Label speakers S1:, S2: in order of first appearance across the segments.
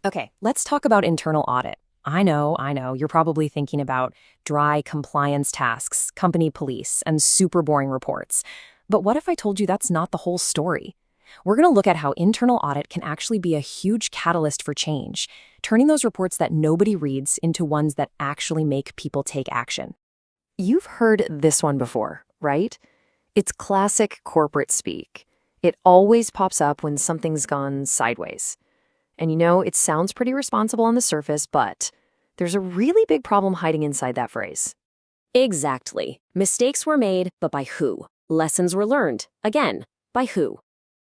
S1: Okay, let's talk about internal audit. I know, you're probably thinking about dry compliance tasks, company police, and super boring reports. But what if I told you that's not the whole story? We're going to look at how internal audit can actually be a huge catalyst for change, turning those reports that nobody reads into ones that actually make people take action. You've heard this one before, right? It's classic corporate speak. It always pops up when something's gone sideways. And it sounds pretty responsible on the surface, but there's a really big problem hiding inside that phrase. Exactly. Mistakes were made, but by who? Lessons were learned. Again, by who?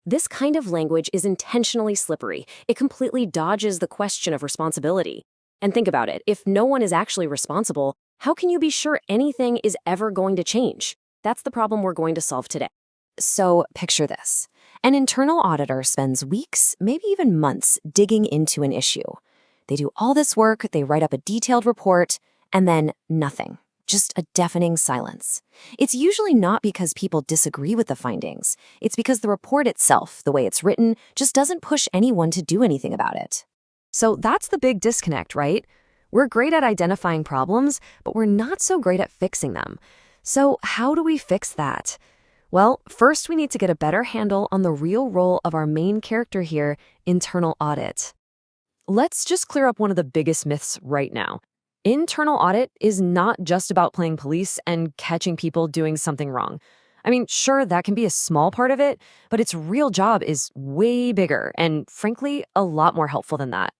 S1: This kind of language is intentionally slippery. It completely dodges the question of responsibility. And think about it. If no one is actually responsible, how can you be sure anything is ever going to change? That's the problem we're going to solve today. So picture this. An internal auditor spends weeks, maybe even months, digging into an issue. They do all this work, they write up a detailed report, and then nothing. Just a deafening silence. It's usually not because people disagree with the findings. It's because the report itself, the way it's written, just doesn't push anyone to do anything about it. So that's the big disconnect, right? We're great at identifying problems, but we're not so great at fixing them. So how do we fix that? Well, first we need to get a better handle on the real role of our main character here, internal audit. Let's just clear up one of the biggest myths right now. Internal audit is not just about playing police and catching people doing something wrong. I mean, sure, that can be a small part of it, but its real job is way bigger and, frankly, a lot more helpful than that.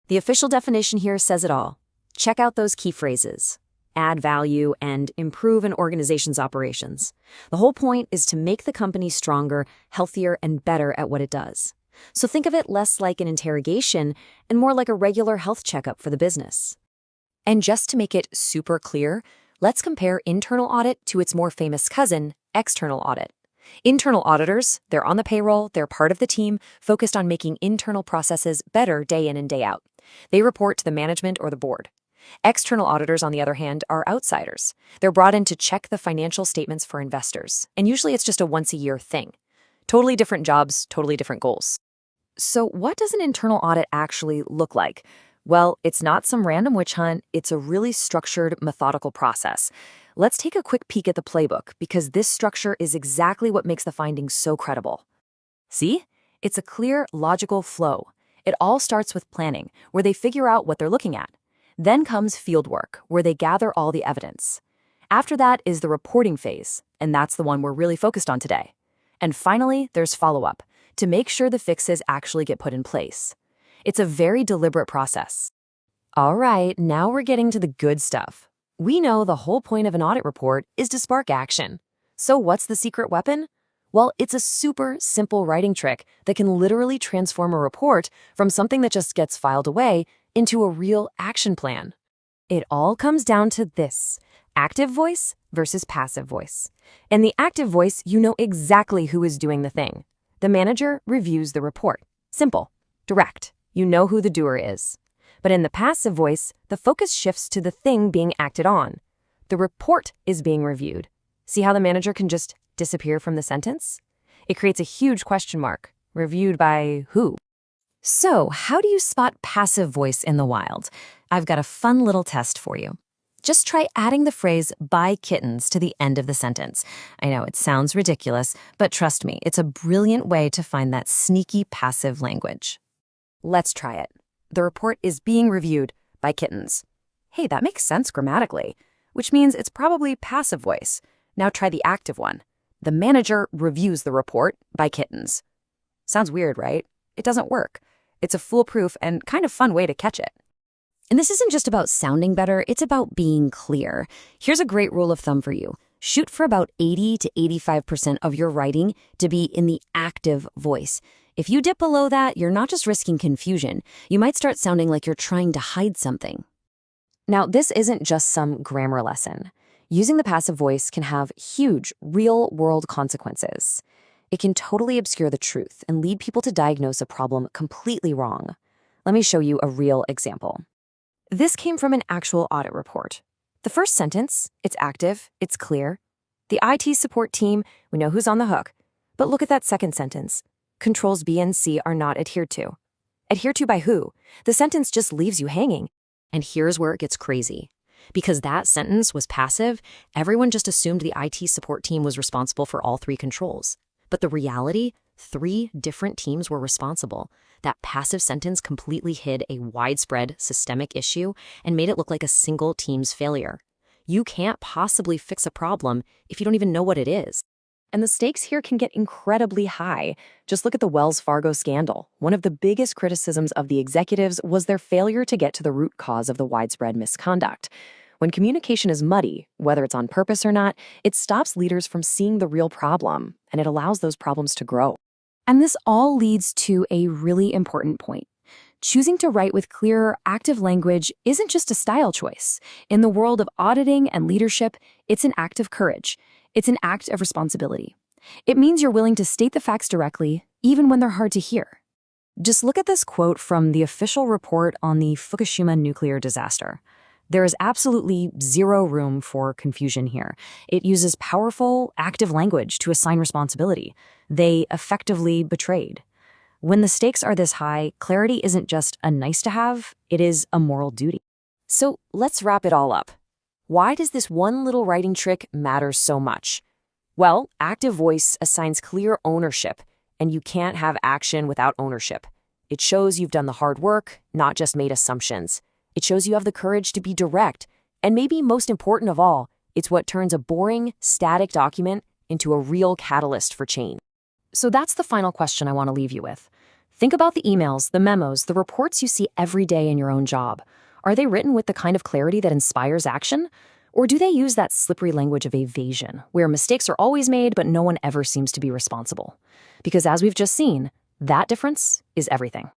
S1: The official definition here says it all. Check out those key phrases. Add value, and improve an organization's operations. The whole point is to make the company stronger, healthier, and better at what it does. So think of it less like an interrogation and more like a regular health checkup for the business. And just to make it super clear, let's compare internal audit to its more famous cousin, external audit. Internal auditors, they're on the payroll, they're part of the team, focused on making internal processes better day in and day out. They report to the management or the board. External auditors, on the other hand, are outsiders. They're brought in to check the financial statements for investors, and usually it's just a once-a-year thing. Totally different jobs, totally different goals. So what does an internal audit actually look like? Well, it's not some random witch hunt, it's a really structured, methodical process. Let's take a quick peek at the playbook, because this structure is exactly what makes the findings so credible. See? It's a clear, logical flow. It all starts with planning, where they figure out what they're looking at. Then comes fieldwork, where they gather all the evidence. After that is the reporting phase, and that's the one we're really focused on today. And finally, there's follow-up, to make sure the fixes actually get put in place. It's a very deliberate process. All right, now we're getting to the good stuff. We know the whole point of an audit report is to spark action. So what's the secret weapon? Well, it's a super simple writing trick that can literally transform a report from something that just gets filed away into a real action plan. It all comes down to this: active voice versus passive voice. In the active voice, you know exactly who is doing the thing. The manager reviews the report. Simple, direct. You know who the doer is. But in the passive voice, the focus shifts to the thing being acted on. The report is being reviewed. See how the manager can just disappear from the sentence? It creates a huge question mark. Reviewed by who? So, how do you spot passive voice in the wild? I've got a fun little test for you. Just try adding the phrase "by kittens" to the end of the sentence. I know it sounds ridiculous, but trust me, it's a brilliant way to find that sneaky passive language. Let's try it. The report is being reviewed by kittens. Hey, that makes sense grammatically, which means it's probably passive voice. Now try the active one. The manager reviews the report by kittens. Sounds weird, right? It doesn't work. It's a foolproof and kind of fun way to catch it. And this isn't just about sounding better, it's about being clear. Here's a great rule of thumb for you. Shoot for about 80 to 85% of your writing to be in the active voice. If you dip below that, you're not just risking confusion. You might start sounding like you're trying to hide something. Now, this isn't just some grammar lesson. Using the passive voice can have huge, real-world consequences. It can totally obscure the truth and lead people to diagnose a problem completely wrong. Let me show you a real example. This came from an actual audit report. The first sentence, it's active, it's clear. The IT support team, we know who's on the hook. But look at that second sentence. Controls B and C are not adhered to. Adhered to by who? The sentence just leaves you hanging. And here's where it gets crazy. Because that sentence was passive, everyone just assumed the IT support team was responsible for all three controls. But the reality, 3 different teams were responsible. That passive sentence completely hid a widespread systemic issue and made it look like a single team's failure. You can't possibly fix a problem if you don't even know what it is. And the stakes here can get incredibly high. Just look at the Wells Fargo scandal. One of the biggest criticisms of the executives was their failure to get to the root cause of the widespread misconduct. When communication is muddy, whether it's on purpose or not, it stops leaders from seeing the real problem, and it allows those problems to grow. And this all leads to a really important point. Choosing to write with clearer, active language isn't just a style choice. In the world of auditing and leadership, it's an act of courage. It's an act of responsibility. It means you're willing to state the facts directly, even when they're hard to hear. Just look at this quote from the official report on the Fukushima nuclear disaster. There is absolutely zero room for confusion here. It uses powerful, active language to assign responsibility. They effectively betrayed. When the stakes are this high, clarity isn't just a nice to have, it is a moral duty. So let's wrap it all up. Why does this one little writing trick matter so much? Well, active voice assigns clear ownership, and you can't have action without ownership. It shows you've done the hard work, not just made assumptions. It shows you have the courage to be direct, and maybe most important of all, it's what turns a boring, static document into a real catalyst for change. So that's the final question I want to leave you with. Think about the emails, the memos, the reports you see every day in your own job. Are they written with the kind of clarity that inspires action? Or do they use that slippery language of evasion, where mistakes are always made but no one ever seems to be responsible? Because as we've just seen, that difference is everything.